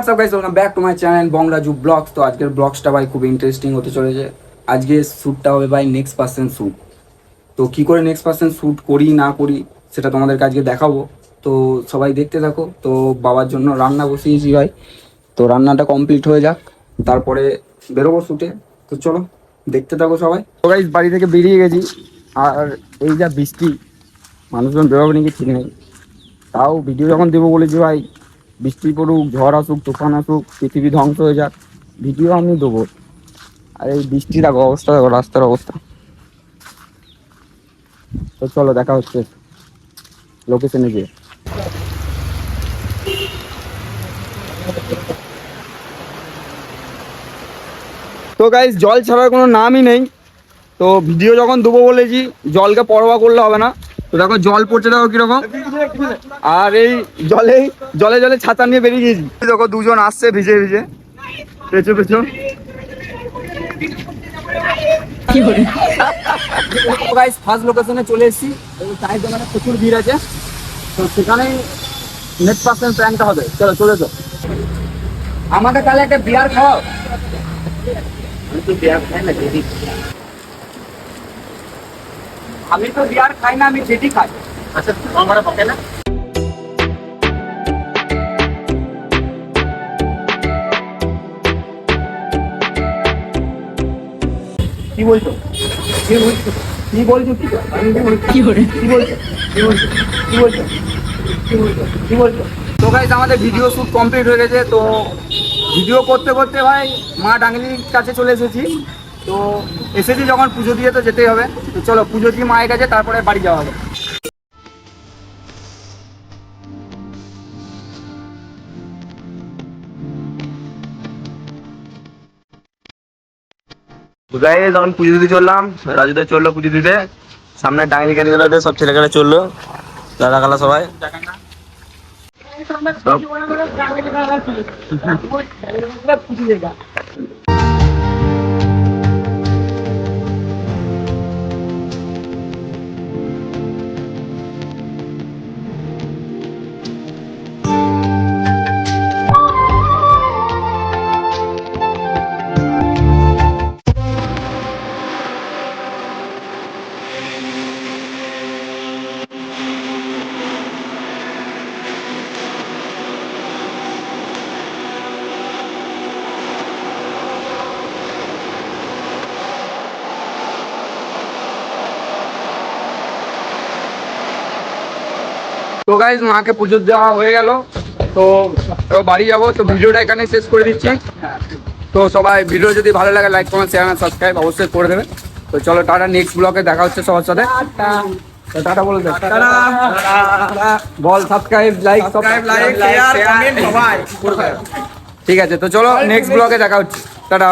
WhatsApp guys, welcome back to my channel Bongraju blogs. তো আজকের ব্লগসটা ভাই খুব ইন্টারেস্টিং হতে চলেছে। আজকে শ্যুটটা হবে ভাই নেক্সট পার্সেন্ট শ্যুট। তো কী করে নেক্সট পার্সেন্ট শ্যুট করি না করি সেটা তোমাদেরকে আজকে দেখাবো। তো সবাই দেখতে থাকো। তো বাবার জন্য রান্না বসিয়েছি ভাই, তো রান্নাটা কমপ্লিট হয়ে যাক, তারপরে বেরোবো শ্যুটে। তো চলো দেখতে থাকো সবাই। তো গাইস বাড়ি থেকে বেরিয়ে গেছি, আর এই যা বৃষ্টি, মানুষজন বেরোবে নাকি ঠিক নেই। তাও ভিডিও যখন দেবো বলেছি ভাই, বৃষ্টি পড়ুক, ঝড় আসুক, তুফান আসুক, পৃথিবী ধ্বংস হয়ে যাক, ভিডিও আমি দেবো। আর এই বৃষ্টি দেখো, অবস্থা দেখো, রাস্তার অবস্থা। তো চলো দেখা হচ্ছে লোকেশনে গিয়ে। তো গাইস জল ছাড়ার কোনো নামই নেই। তো ভিডিও যখন দেবো বলেছি, জলকে পরোয়া করলে হবে না। তো দেখো জল পড়ছে, দেখো কিরকম। আর এই জলে জলে ছাতা নিয়ে বেরিয়ে গেছি। দেখো দুজন আসছে ভিজে ভিজে, পেছো পেছো। গাইস ফার্স্ট লোকেশনে চলে এসেছি। চায়ের দোকানে প্রচুর ভিড় আছে, তো সেখানেই নেক্সট পার্সেন্ট প্ল্যানটা হবে। চলো চলে তো, আমাকে তাহলে একটা বিয়ার খাওয়াও। আমি তো বিয়ার খাই না, আমি যেটি খাই। আচ্ছা আমার পকে না। কি বলছো কি বলছো কি বলছো কি বলছো? তো গাইস আমাদের ভিডিও শুট কমপ্লিট হয়ে গেছে। তো ভিডিও করতে করতে ভাই মা ডাঙ্গলির কাছে চলে এসেছি। তো এসেছি যখন পুজো দিয়ে তো যেতেই হবে। তো চলো পুজো দিয়ে মায়ের কাছে, তারপরে বাড়ি যাওয়া হবে। গাইস তখন পুজো দিতে চললাম, রাজুদা চললো পুজো দিতে, সামনে ডাঙ্গি কানিগুলোতে সব ছেলেগুলো চললো, দাদা খালা সবাই। তো গাইস মাকে পুজো দেওয়া হয়ে গেল, তো বাড়ি যাবো। তো ভিডিওটা এখানে শেষ করে দিচ্ছি। তো সবাই ভিডিও যদি ভালো লাগে লাইক কমেন্ট শেয়ার আর সাবস্ক্রাইব অবশ্যই করে দেবে। তো চলো টাটা, নেক্সট ব্লগে দেখা হচ্ছে সবার সাথে। টাটা বলে দে, বল সাবস্ক্রাইব লাইক শেয়ার কমেন্ট সবাই। ঠিক আছে, তো চলো নেক্সট ব্লগে দেখা হচ্ছে। টাটা।